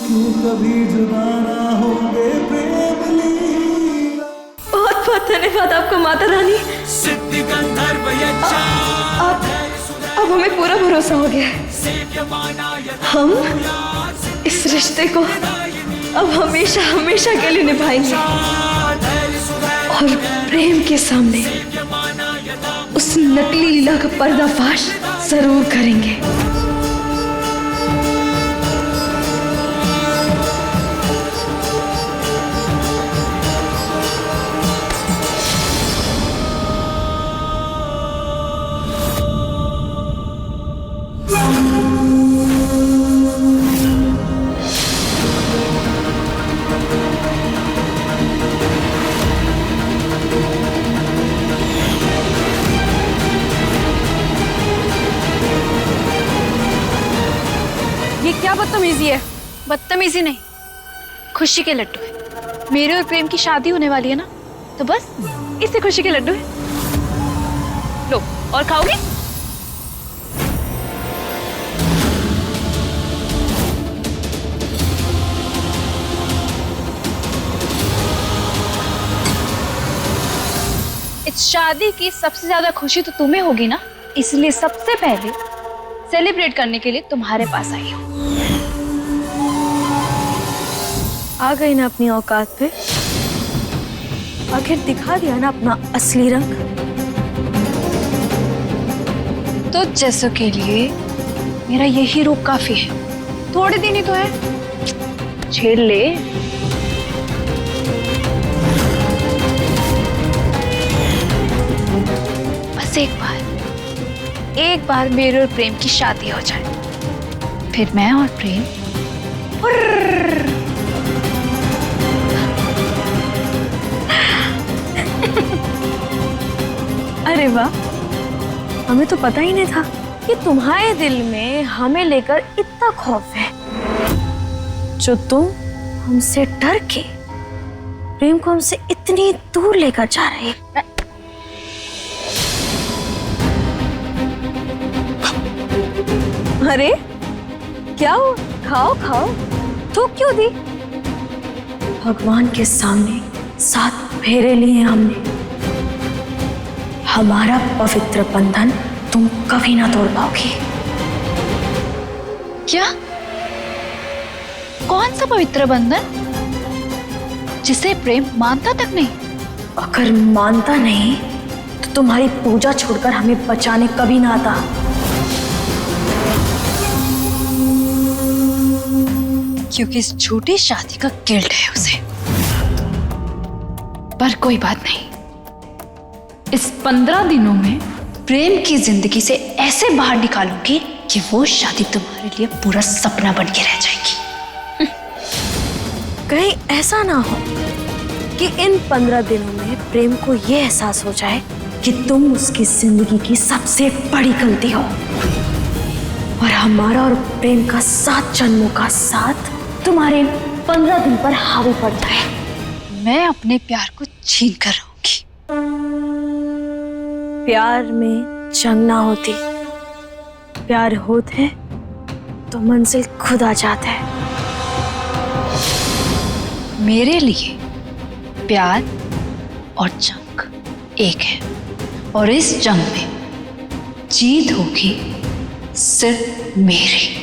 क्यों कभी जुदा ना होंगे प्रेम लीला। बहुत बहुत धन्यवाद आपका माता रानी। अब हमें पूरा भरोसा हो गया है। हम इस रिश्ते को अब हमेशा हमेशा के लिए निभाएंगे और प्रेम के सामने उस नकली लीला का पर्दाफाश जरूर करेंगे। ये क्या बदतमीजी है? बदतमीजी नहीं, खुशी के लड्डू है। मेरे और प्रेम की शादी होने वाली है ना, तो बस इससे खुशी के लड्डू है। लो, और खाओगे? इस शादी की सबसे ज्यादा खुशी तो तुम्हें होगी ना, इसलिए सबसे पहले सेलिब्रेट करने के लिए तुम्हारे पास आई हूँ। आ गई ना अपनी औकात पे, आखिर दिखा दिया ना अपना असली रंग। तो जैसों के लिए मेरा यही रूप काफी है। थोड़े दिन ही तो है, झेल ले। बस एक बार मेरे और प्रेम की शादी हो जाए, फिर मैं और प्रेम अरे वाह, हमें तो पता ही नहीं था कि तुम्हारे दिल में हमें लेकर इतना खौफ है, जो तुम हमसे डर के प्रेम को हमसे इतनी दूर लेकर जा रहे हैं। अरे क्या हो? खाओ खाओ, थूक क्यों दी? भगवान के सामने 7 फेरे लिए हमने, हमारा पवित्र बंधन तुम कभी ना तोड़ पाओगी। क्या? कौन सा पवित्र बंधन जिसे प्रेम मानता तक नहीं? अगर मानता नहीं तो तुम्हारी पूजा छोड़कर हमें बचाने कभी ना आता। क्योंकि इस झूठी शादी का गिल्ट है उसे। पर कोई बात नहीं, इस 15 दिनों में प्रेम की जिंदगी से ऐसे बाहर निकालूंगी कि वो शादी तुम्हारे लिए पूरा सपना बन के रह जाएगी। कहीं ऐसा ना हो कि इन 15 दिनों में प्रेम को ये एहसास हो जाए कि तुम उसकी जिंदगी की सबसे बड़ी गलती हो, और हमारा और प्रेम का 7 जन्मों का साथ तुम्हारे 15 दिन पर हावी पड़ जाए। मैं अपने प्यार को छीन कर रहूंगी। प्यार में जंग ना होती, प्यार होते तो मंजिल खुद आ जाता है। मेरे लिए प्यार और जंग एक है, और इस जंग में जीत होगी सिर्फ मेरी।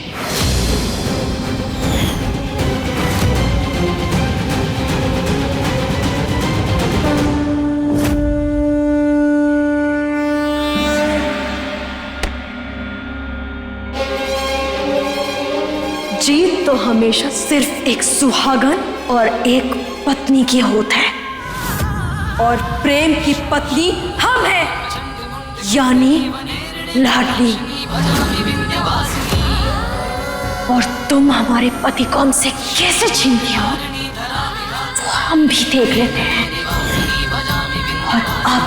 जीत तो हमेशा सिर्फ एक सुहागन और एक पत्नी की होत है, और प्रेम की पत्नी हम हैं, यानी लाडली। और तुम हमारे पति को हमसे कैसे छीनती हो वो हम भी देख लेते हैं। और अब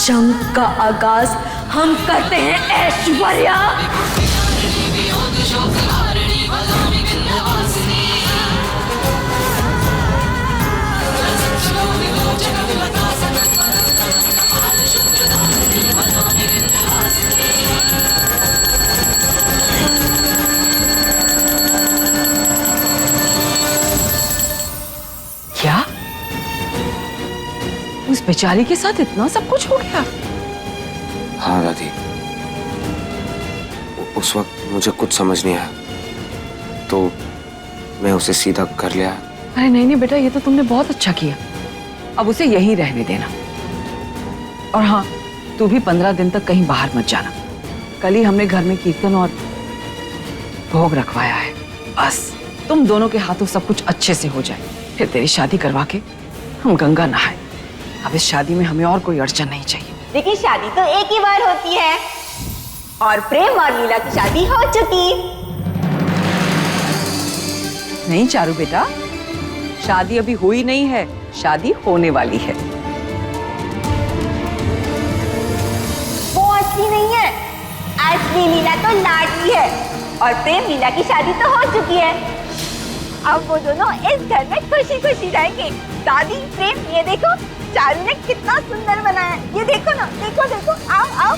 जंग का आगाज हम करते हैं ऐश्वर्या। बेचारी के साथ इतना सब कुछ हो गया। हाँ दादी, उस वक्त मुझे कुछ समझ नहीं आया तो मैं उसे सीधा कर लिया। अरे नहीं बेटा, ये तो तुमने बहुत अच्छा किया। अब उसे यहीं रहने देना। और हाँ, तू भी 15 दिन तक कहीं बाहर मत जाना। कल ही हमने घर में कीर्तन और भोग रखवाया है। बस तुम दोनों के हाथों सब कुछ अच्छे से हो जाए, फिर तेरी शादी करवा के हम गंगा नहाए। अब इस शादी में हमें और कोई अड़चन नहीं चाहिए। लेकिन शादी तो एक ही बार होती है और प्रेम और लीला की शादी हो चुकी। नहीं चारू बेटा, शादी अभी हुई नहीं है, शादी होने वाली है। वो असली नहीं है, असली लीला तो लाडली है और प्रेम लीला की शादी तो हो चुकी है। अब वो दोनों इस घर में खुशी खुशी रहेंगे। दादी प्रेम, ये देखो चारू ने कितना सुंदर बनाया है। ये देखो ना, देखो देखो, आओ आओ।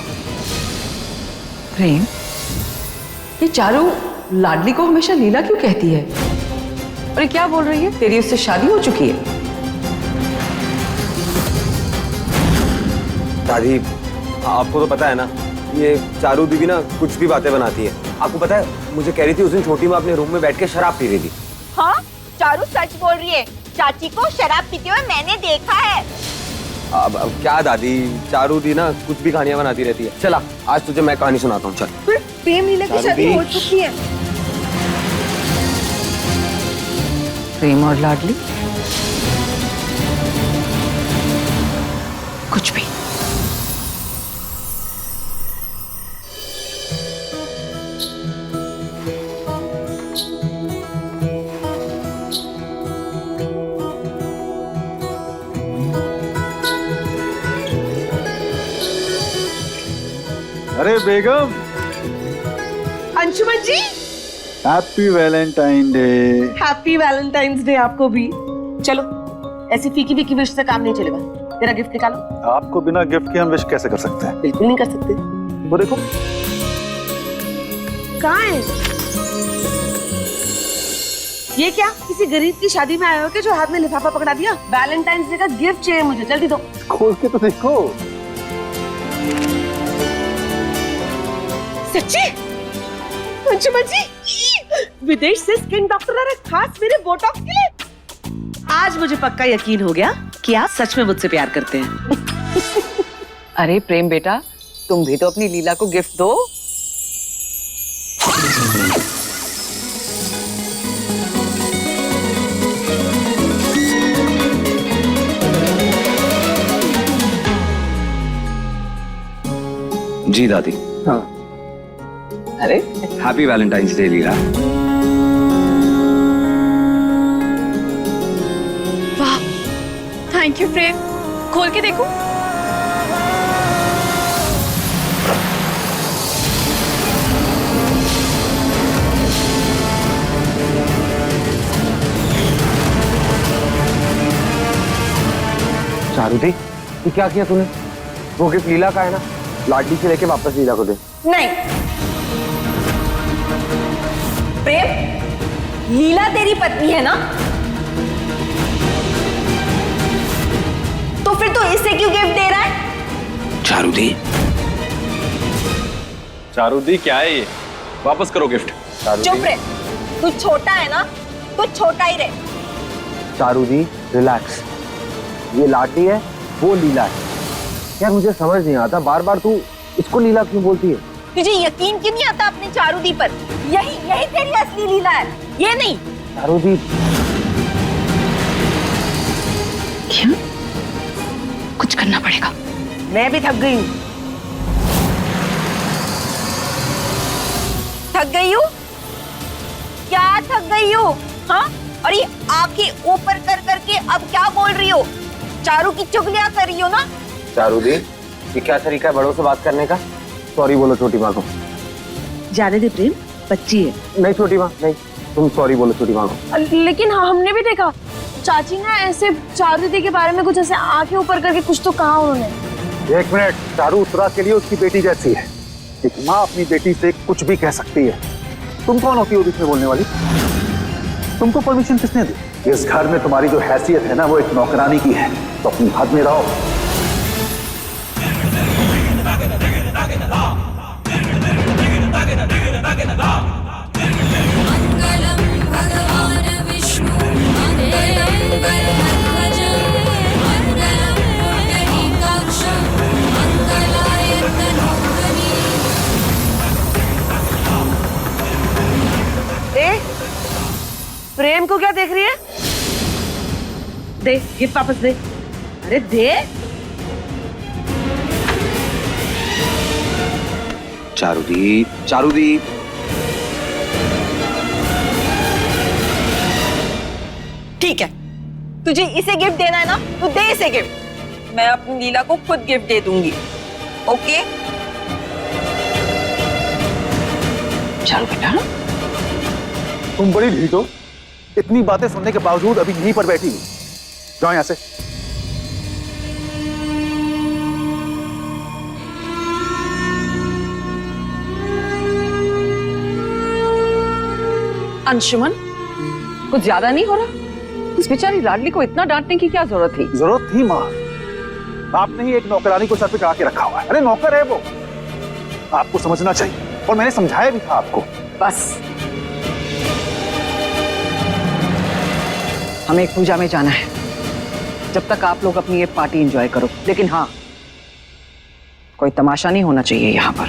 प्रेम, ये चारू लाडली को हमेशा लीला क्यों कहती है? अरे क्या बोल रही है? तेरी उससे शादी हो चुकी है? दादी, आपको तो पता है ना, ये चारू दीदी ना कुछ भी बातें बनाती है। आपको पता है, मुझे कह रही थी उस दिन छोटी माँ अपने रूम में बैठ के शराब पी रही थी। हाँ, चारू सच बोल रही है। चाची को शराब पीते हुए मैंने देखा है। अब क्या दादी, चारू दी ना कुछ भी कहानियां बनाती रहती है। चला, आज तुझे मैं कहानी सुनाता हूँ। चल। प्रेम लीला की शादी हो चुकी है। प्रेम और लाडली कुछ भी। अरे बेगम, Anshuman ji, happy Valentine day. Happy Valentine's day आपको भी। चलो, ऐसी फीकी फीकी विश से काम नहीं चलेगा। तेरा गिफ्ट निकालो। आपको बिना गिफ्ट के हम विश कैसे कर सकते हैं? बिल्कुल नहीं कर सकते। वो देखो। कहाँ है ये? क्या किसी गरीब की शादी में आए हो के जो हाथ में लिफाफा पकड़ा दिया? वैलेंटाइंस डे का गिफ्ट चाहिए मुझे, जल्दी दो। खोल के तो देखो। सच्ची? अंशुमन जी, विदेश से स्किन डॉक्टर आ रहे खास मेरे बोटॉक्स के लिए। आज मुझे पक्का यकीन हो गया कि आप सच में मुझसे प्यार करते हैं। अरे प्रेम बेटा, तुम भी तो अपनी लीला को गिफ्ट दो। जी दादी। हाँ। अरे हैप्पी वैलेंटाइंस डे लीला। वाह, थैंक यू प्रेम। खोल के देखो। चारू दी, ये क्या किया तूने? वो गिफ्ट लीला का है ना, लाडली से लेके वापस लीला को दे। नहीं प्रेम, लीला तेरी पत्नी है ना, तो फिर तू इसे क्यों गिफ्ट दे रहा है? चारू दी, चारू दी क्या है ये? वापस करो गिफ्ट। चारू चुप दी, रहे, तू छोटा है ना, तू छोटा ही रहे। चारू दी रिलैक्स। ये लाडली है, वो लीला है। यार मुझे समझ नहीं आता, बार बार तू इसको लीला क्यों बोलती है? तुझे यकीन क्यों नहीं आता अपने चारू दी पर? यही यही तेरी असली लीला है, ये नहीं। चारू दी, क्या? कुछ करना पड़ेगा। मैं भी थक गई हूँ। थक गई हूँ? क्या थक गई हूँ? हाँ? और ये आंखें ऊपर कर करके अब क्या बोल रही हो? चारू की चुगलियां कर रही हो ना? चारू दी, ये क्या तरीका है बड़ों से बात करने का? सॉरी बोलो छोटी माँ को। जाने दे प्रेम, बच्ची है। नहीं छोटी माँ, नहीं, तुम सॉरी बोलो छोटी माँ को। लेकिन हमने भी देखा चाची ना ऐसे चारू दीदी के बारे में कुछ ऐसे आंखें ऊपर करके कुछ तो कहा उन्होंने। एक मिनट, चारू उत्तरा के लिए उसकी बेटी जैसी है। एक माँ अपनी बेटी से कुछ भी कह सकती है। तुम कौन होती हो बीच में बोलने वाली? तुमको परमिशन किसने दी? इस घर में तुम्हारी जो हैसियत है ना, वो एक नौकरानी की है। तो अपनी हद में रहो। प्रेम को क्या देख रही है? दे गिफ्ट वापस दे। अरे दे। चारूदी, चारूदी। ठीक है, तुझे इसे गिफ्ट देना है ना, तो दे इसे गिफ्ट। मैं अपनी लीला को खुद गिफ्ट दे दूंगी। ओके? चलो बेटा। तुम बड़ी ढीठ हो, इतनी बातें सुनने के बावजूद अभी यहीं पर बैठी हो। जाओ यहां से। अंशुमन, कुछ ज्यादा नहीं हो रहा? इस बेचारी लाडली को इतना डांटने की क्या जरूरत थी? जरूरत थी माँ, आपने ही एक नौकरानी को सर पे चढ़ा के रखा हुआ है। अरे नौकर है वो, आपको समझना चाहिए, और मैंने समझाया भी था आपको। बस, हमें एक पूजा में जाना है। जब तक आप लोग अपनी ये पार्टी एंजॉय करो, लेकिन हाँ, कोई तमाशा नहीं होना चाहिए यहाँ पर।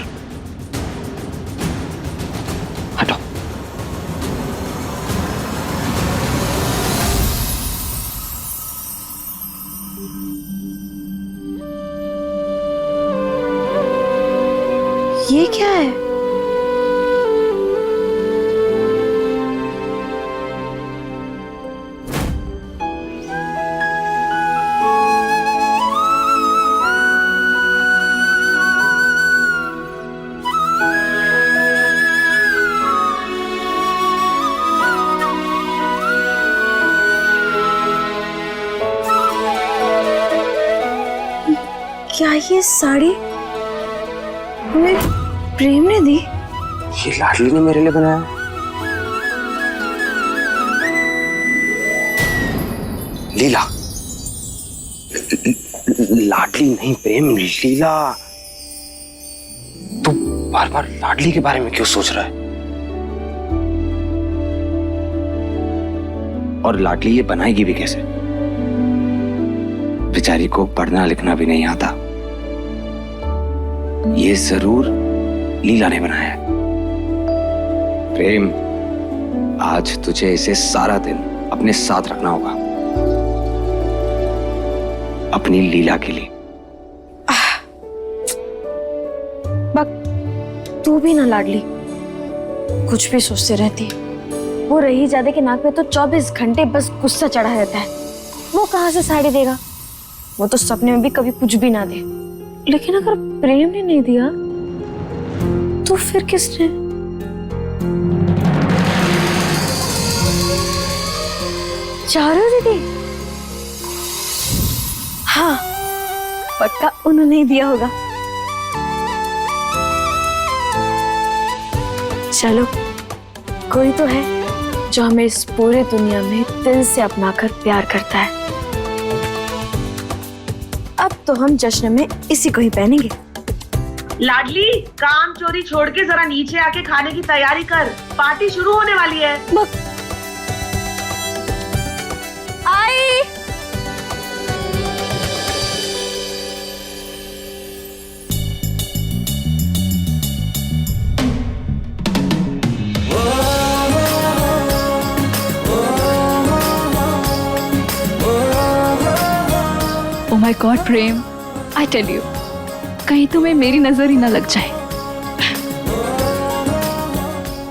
हटो। ये क्या है? क्या ये साड़ी हमें प्रेम ने दी? ये लाडली ने मेरे लिए बनाया। लीला, लाडली नहीं प्रेम, लीला। तू बार बार लाडली के बारे में क्यों सोच रहा है? और लाडली ये बनाएगी भी कैसे? बेचारी को पढ़ना लिखना भी नहीं आता। ये जरूर लीला ने बनाया है। प्रेम, आज तुझे इसे सारा दिन अपने साथ रखना होगा, अपनी लीला के लिए। तू भी ना लाडली, कुछ भी सोचते रहती है। वो रही जादे के नाक पे तो 24 घंटे बस गुस्सा चढ़ा रहता है। वो कहाँ से साड़ी देगा? वो तो सपने में भी कभी कुछ भी ना दे। लेकिन अगर प्रेम ने नहीं दिया तो फिर किसने? चारू दीदी? हाँ, पक्का उन्होंने ही दिया होगा। चलो, कोई तो है जो हमें इस पूरी दुनिया में दिल से अपनाकर प्यार करता है। अब तो हम जश्न में इसी को ही पहनेंगे। लाडली, काम चोरी छोड़ के जरा नीचे आके खाने की तैयारी कर, पार्टी शुरू होने वाली है। आई। Oh my god Prem, I tell you, कहीं तुम्हें मेरी नजर ही ना लग जाए।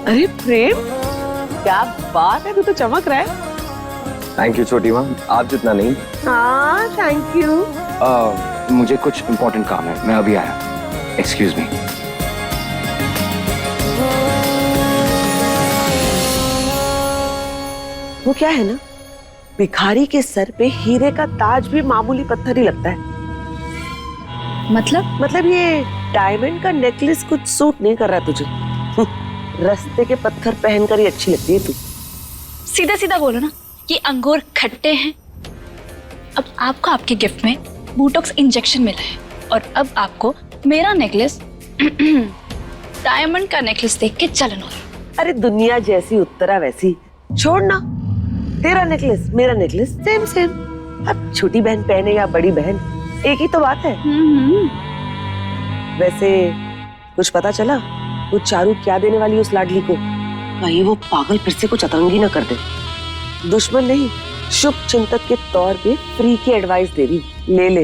अरे प्रेम, क्या बात है, तू तो चमक रहा है। थैंक यू छोटी माँ, आप जितना नहीं। हाँ, थैंक यू। मुझे कुछ इम्पोर्टेंट काम है, मैं अभी आया। Excuse me. वो क्या है ना, भिखारी के सर पे हीरे का ताज भी मामूली पत्थर ही लगता है। मतलब ये डायमंड का नेकलेस कुछ सूट नहीं कर रहा तुझे। रास्ते के पत्थर पहनकर ही अच्छी लगती है तू। सीधा सीधा बोलो ना कि अंगूर खट्टे हैं। अब आपको आपके गिफ्ट में बोटॉक्स इंजेक्शन मिला है, और अब आपको मेरा नेकलेस डायमंड का नेकलेस देख के जलन हो रही। अरे दुनिया जैसी उत्तरा वैसी, छोड़ ना। तेरा नेकलेस मेरा नेकलेस सेम सेम। अब छोटी बहन पहने या बड़ी बहन, एक ही तो बात है। वैसे कुछ पता चला वो चारू क्या देने वाली है उस लाडली को? कहीं वो पागल फिर से कुछ अतरंगी ना कर दे। दुश्मन नहीं, शुभ चिंतक के तौर पे फ्री की एडवाइस दे रही, ले ले।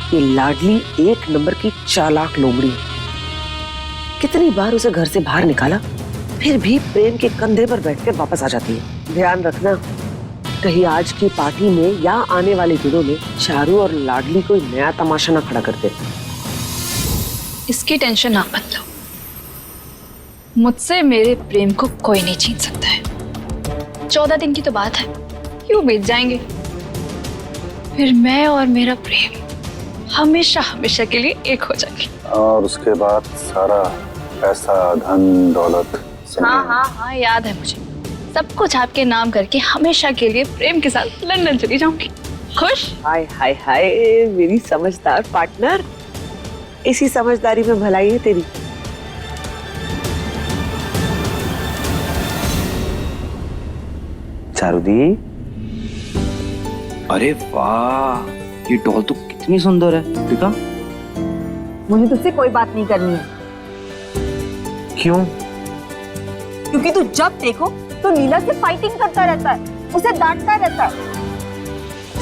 ये लाडली एक नंबर की चालाक लोमड़ी है। कितनी बार उसे घर से बाहर निकाला, फिर भी प्रेम के कंधे पर बैठकर वापस आ जाती है। ध्यान रखना, कहीं आज की पार्टी में या आने वाले दिनों में चारू और लाडली कोई नया तमाशा ना खड़ा करते। इसकी टेंशन आप मत लो, मुझसे मेरे प्रेम को कोई नहीं छीन सकता है। 14 दिन की तो बात है, यूं बीत जाएंगे, फिर मैं और मेरा प्रेम हमेशा हमेशा के लिए एक हो जाएंगे। और उसके बाद सारा पैसा, धन, दौलत। हाँ, याद है मुझे। सब कुछ आपके नाम करके हमेशा के लिए प्रेम के साथ लंदन चली जाऊंगी। खुश? हाय हाय हाय, मेरी समझदार पार्टनर। इसी समझदारी में भलाई है तेरी। चारू दी, अरे वाह, ये डॉल तो कितनी सुंदर है। देखा? मुझे तुझसे कोई बात नहीं करनी है, क्यों? क्योंकि तू जब देखो तो लीला से फाइटिंग करता रहता है, उसे डांटता रहता है।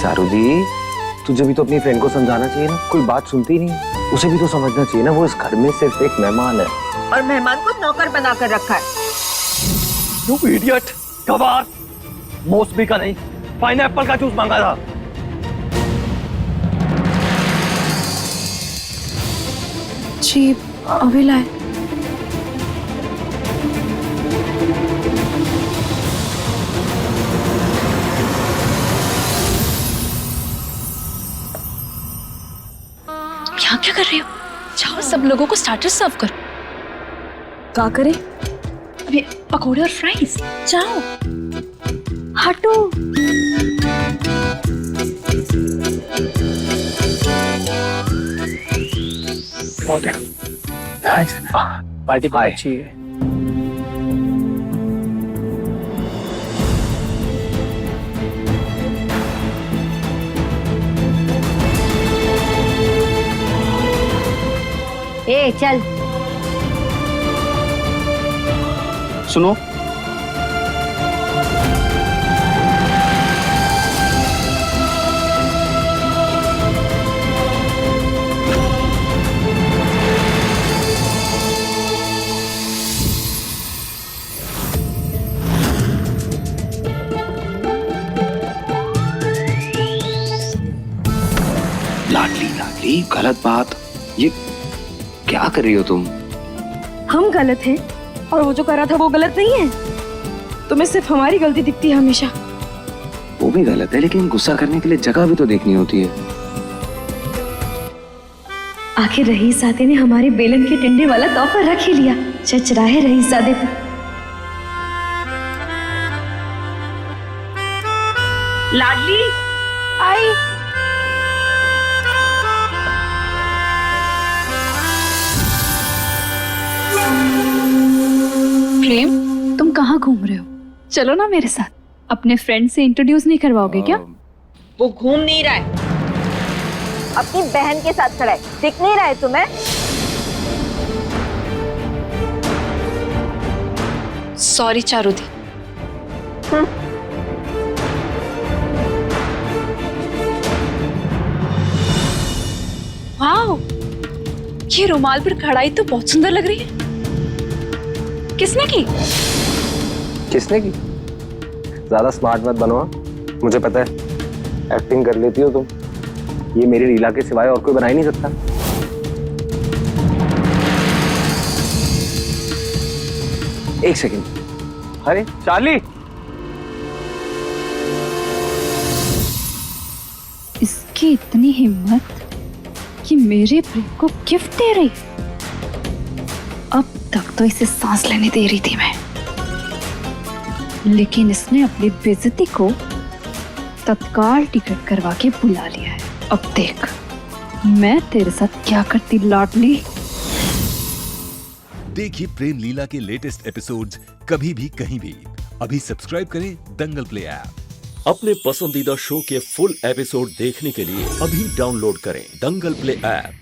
चारू दी, तुझे भी तो अपनी फ्रेंड को समझाना चाहिए ना, कोई बात सुनती नहीं। उसे भी तो समझना चाहिए ना, वो इस घर में सिर्फ एक मेहमान है। और मेहमान को नौकर बनाकर रखा है। You idiot! गवार! मौसमी का नहीं, पाइनएप्पल का जूस मांगा था। जी अभी लाए। यहाँ क्या कर रही हो? जाओ सब लोगों को स्टार्टर सर्व करो। क्या करें? अभी पकोड़े और फ्राइज, जाओ हटो। पार्टी बहुत अच्छी है। ए चल, सुनो, लाडली लाडली, गलत बात। ये क्या कर रही हो तुम? हम गलत हैं और वो जो करा था वो गलत नहीं है। तुम्हें सिर्फ हमारी गलती दिखती है हमेशा। वो भी गलत है, लेकिन गुस्सा करने के लिए जगह भी तो देखनी होती है। आखिर रईसजादे ने हमारे बेलन के टिंडे वाला तोहफा रख ही लिया। चच रहा है रईसजादे पे। लाडली आई। प्रेम, तुम कहाँ घूम रहे हो? चलो ना मेरे साथ। अपने फ्रेंड से इंट्रोड्यूस नहीं करवाओगे क्या? वो घूम नहीं रहा है, अपनी बहन के साथ खड़ा है। दिख नहीं रहा है तुम्हें? सॉरी चारू दी। वाओ, ये रुमाल पर कढ़ाई तो बहुत सुंदर लग रही है। किसने की? किसने की? ज्यादा स्मार्ट मत बनो, मुझे पता है एक्टिंग कर लेती हो तुम। ये मेरी लीला के सिवाय और कोई बना ही नहीं सकता। एक सेकंड। अरे चार्ली, इसकी इतनी हिम्मत कि मेरे प्रेम को गिफ्ट दे रही। अब तक तो इसे सांस लेने दे रही थी मैं, लेकिन इसने अपनी बेइज्जती को तत्काल टिकट करवा के बुला लिया है। अब देख मैं तेरे साथ क्या करती लाडली। देखिए प्रेम लीला के लेटेस्ट एपिसोड्स कभी भी कहीं भी। अभी सब्सक्राइब करें दंगल प्ले ऐप। अपने पसंदीदा शो के फुल एपिसोड देखने के लिए अभी डाउनलोड करें दंगल प्ले ऐप।